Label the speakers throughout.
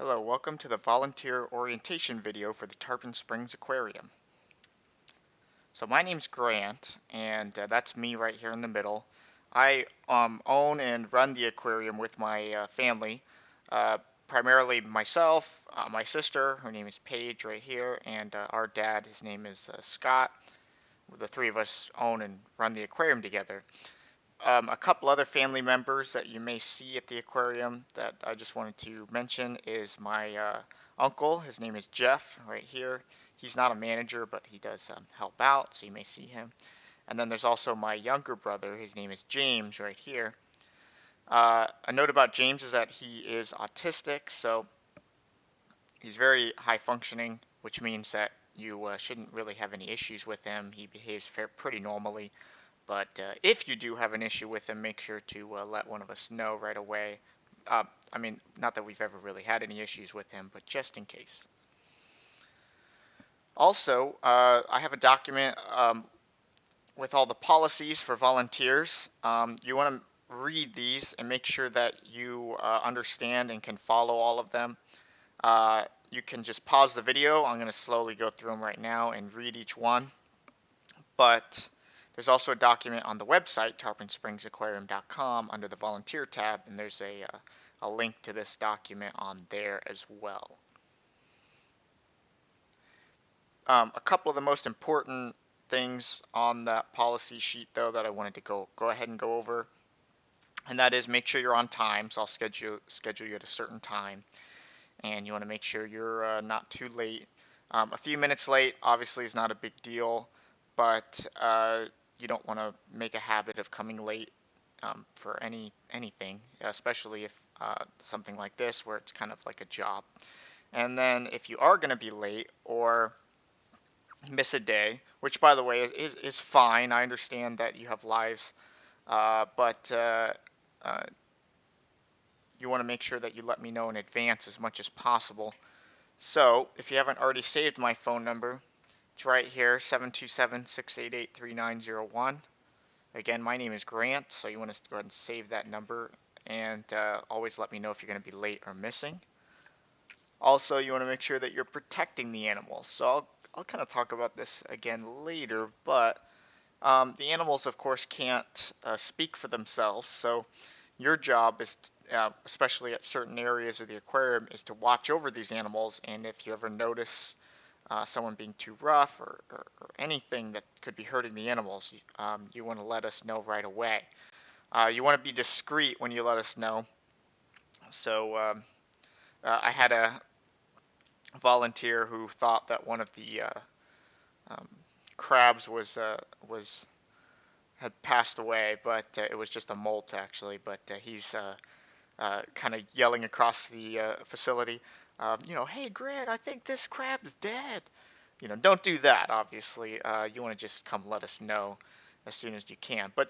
Speaker 1: Hello, welcome to the volunteer orientation video for the Tarpon Springs Aquarium. So my name's Grant, and that's me right here in the middle. I own and run the aquarium with my family, uh, primarily myself, my sister, her name is Paige right here, and our dad, his name is Scott. The three of us own and run the aquarium together. A couple other family members that you may see at the aquarium that I just wanted to mention is my uncle. His name is Jeff, right here. He's not a manager, but he does help out, so you may see him. And then there's also my younger brother. His name is James, right here. A note about James is that he is autistic, so he's very high functioning, which means that you shouldn't really have any issues with him. He behaves pretty normally. But if you do have an issue with him, make sure to let one of us know right away. I mean, not that we've ever really had any issues with him, but just in case. Also, I have a document with all the policies for volunteers. You want to read these and make sure that you understand and can follow all of them. You can just pause the video. I'm going to slowly go through them right now and read each one. But there's also a document on the website, tarponspringsaquarium.com, under the volunteer tab, and there's a link to this document on there as well. A couple of the most important things on that policy sheet, though, that I wanted to go ahead and go over, and that is make sure you're on time. So I'll schedule you at a certain time, and you want to make sure you're not too late. A few minutes late, obviously, is not a big deal, but you don't want to make a habit of coming late for anything, especially if something like this where it's kind of like a job. And then if you are going to be late or miss a day, which by the way is fine. I understand that you have lives, but you want to make sure that you let me know in advance as much as possible. So if you haven't already saved my phone number, it's right here, 727-688-3901. Again, my name is Grant, so you want to go ahead and save that number, and always let me know if you're going to be late or missing. Also, you want to make sure that you're protecting the animals. So I'll kind of talk about this again later, but the animals, of course, can't speak for themselves. So your job is, especially at certain areas of the aquarium, is to watch over these animals. And if you ever notice someone being too rough or anything that could be hurting the animals, you want to let us know right away. You want to be discreet when you let us know. So I had a volunteer who thought that one of the um, crabs had passed away, but it was just a molt actually. But he's kind of yelling across the facility, hey Greg, I think this crab is dead. Don't do that. Obviously, you want to just come let us know as soon as you can. But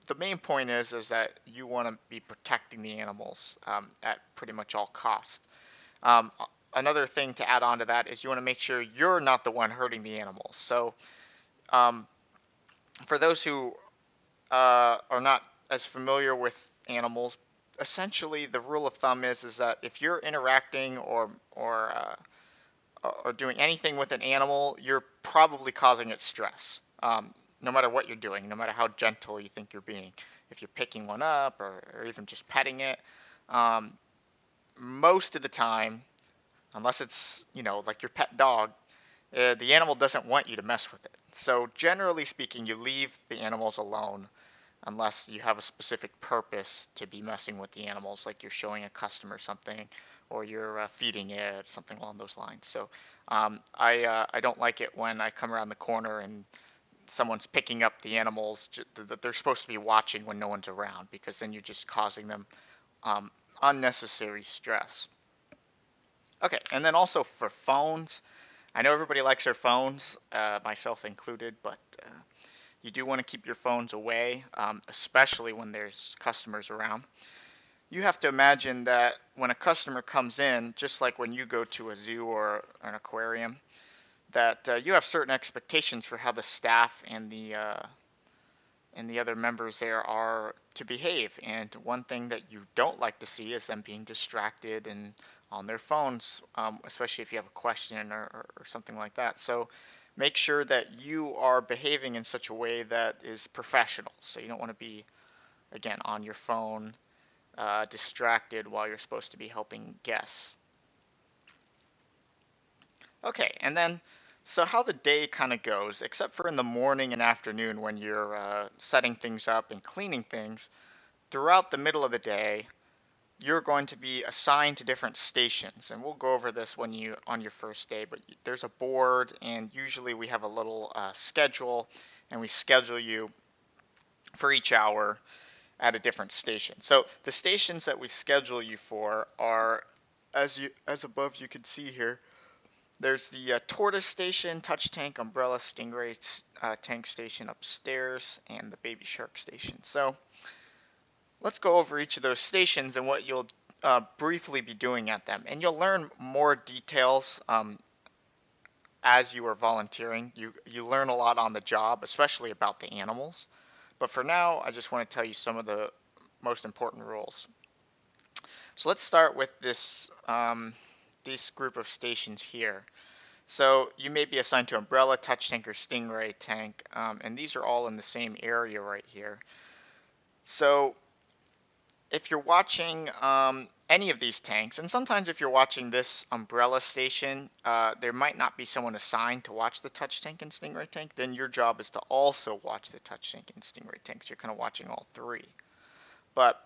Speaker 1: the main point is that you want to be protecting the animals at pretty much all costs. Um, Another thing to add on to that is you want to make sure you're not the one hurting the animals. So um, for those who are not as familiar with animals, essentially the rule of thumb is that if you're interacting or doing anything with an animal, you're probably causing it stress. No matter what you're doing, no matter how gentle you think you're being, if you're picking one up or even just petting it, um, most of the time, unless it's like your pet dog, the animal doesn't want you to mess with it. So generally speaking, you leave the animals alone unless you have a specific purpose to be messing with the animals, like you're showing a customer something or you're feeding it, something along those lines. So I don't like it when I come around the corner and someone's picking up the animals that they're supposed to be watching when no one's around, because then you're just causing them unnecessary stress. Okay, and then also for phones, I know everybody likes their phones, myself included, but you do want to keep your phones away, especially when there's customers around. You have to imagine that when a customer comes in, just like when you go to a zoo or an aquarium, that you have certain expectations for how the staff and the other members there are to behave. And one thing that you don't like to see is them being distracted and on their phones, especially if you have a question or something like that. So make sure that you are behaving in such a way that is professional. So you don't want to be, again, on your phone, distracted while you're supposed to be helping guests. Okay, and then, so how the day kind of goes, except for in the morning and afternoon when you're setting things up and cleaning things, throughout the middle of the day, you're going to be assigned to different stations. And we'll go over this when you on your first day, but there's a board, and usually we have a little schedule, and we schedule you for each hour at a different station. So the stations that we schedule you for are, as above you can see here. There's the tortoise station, touch tank, umbrella, stingray tank station upstairs, and the baby shark station. So let's go over each of those stations and what you'll briefly be doing at them. And you'll learn more details as you are volunteering. You learn a lot on the job, especially about the animals. But for now, I just want to tell you some of the most important rules. So let's start with this group of stations here. So you may be assigned to umbrella, touch tank, or stingray tank, and these are all in the same area right here. So if you're watching any of these tanks, and sometimes if you're watching this umbrella station, there might not be someone assigned to watch the touch tank and stingray tank, then your job is to also watch the touch tank and stingray tanks. You're kind of watching all three. But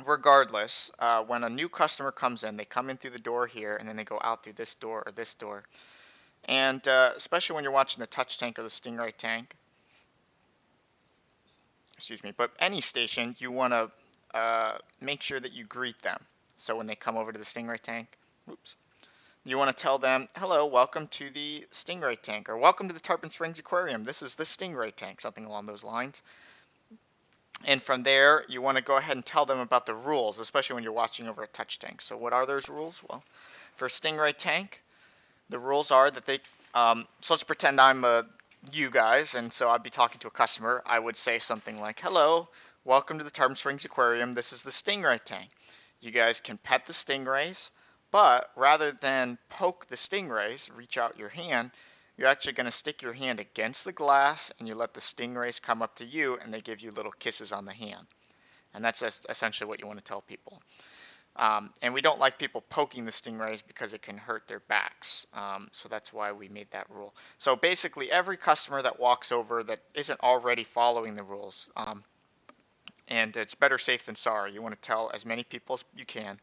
Speaker 1: regardless, when a new customer comes in, they come in through the door here, and then they go out through this door or this door. And especially when you're watching the touch tank or the stingray tank, excuse me, but any station, you want to make sure that you greet them. So when they come over to the stingray tank, oops, you want to tell them, hello, welcome to the stingray tank, or welcome to the Tarpon Springs Aquarium. This is the stingray tank, something along those lines. And from there, you want to go ahead and tell them about the rules, especially when you're watching over a touch tank. So what are those rules? Well, for a stingray tank, the rules are that so let's pretend I'm you guys, and so I'd be talking to a customer. I would say something like, hello, welcome to the Tarpon Springs Aquarium. This is the stingray tank. You guys can pet the stingrays, but rather than poke the stingrays, reach out your hand, you're actually going to stick your hand against the glass, and you let the stingrays come up to you, and they give you little kisses on the hand. And that's essentially what you want to tell people. And we don't like people poking the stingrays because it can hurt their backs. So that's why we made that rule. So basically, every customer that walks over that isn't already following the rules, and it's better safe than sorry, you want to tell as many people as you can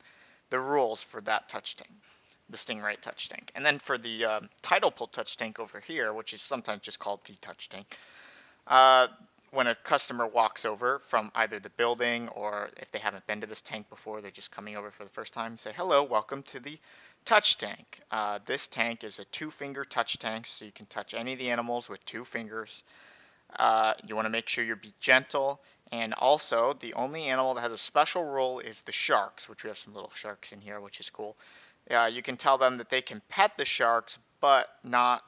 Speaker 1: the rules for that touch tank, the stingray touch tank. And then for the tidal pull touch tank over here, which is sometimes just called the touch tank, when a customer walks over from either the building, or if they haven't been to this tank before, they're just coming over for the first time, say, hello, welcome to the touch tank. This tank is a 2-finger touch tank, so you can touch any of the animals with 2 fingers. You want to make sure you be gentle, and also the only animal that has a special rule is the sharks, which we have some little sharks in here, which is cool. You can tell them that they can pet the sharks, but not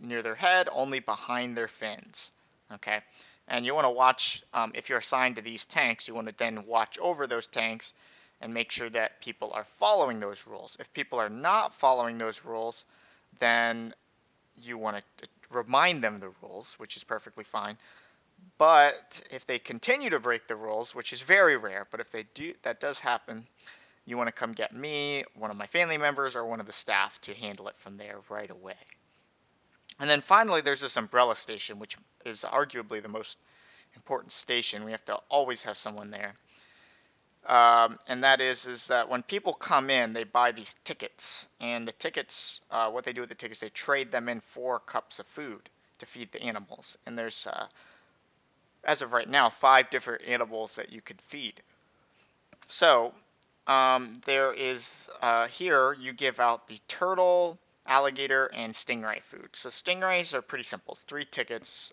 Speaker 1: near their head, only behind their fins. Okay. And you want to watch, if you're assigned to these tanks, you want to then watch over those tanks and make sure that people are following those rules. If people are not following those rules, then you want to remind them the rules, which is perfectly fine. But if they continue to break the rules, which is very rare, but if they do, that does happen, you want to come get me, one of my family members, or one of the staff to handle it from there right away. And then finally, there's this umbrella station, which is arguably the most important station. We have to always have someone there. And that is that when people come in, they buy these tickets. And the tickets, what they do with the tickets, they trade them in for cups of food to feed the animals. And there's, as of right now, 5 different animals that you could feed. So there is, here you give out the turtle, alligator, and stingray food. So stingrays are pretty simple. It's 3 tickets.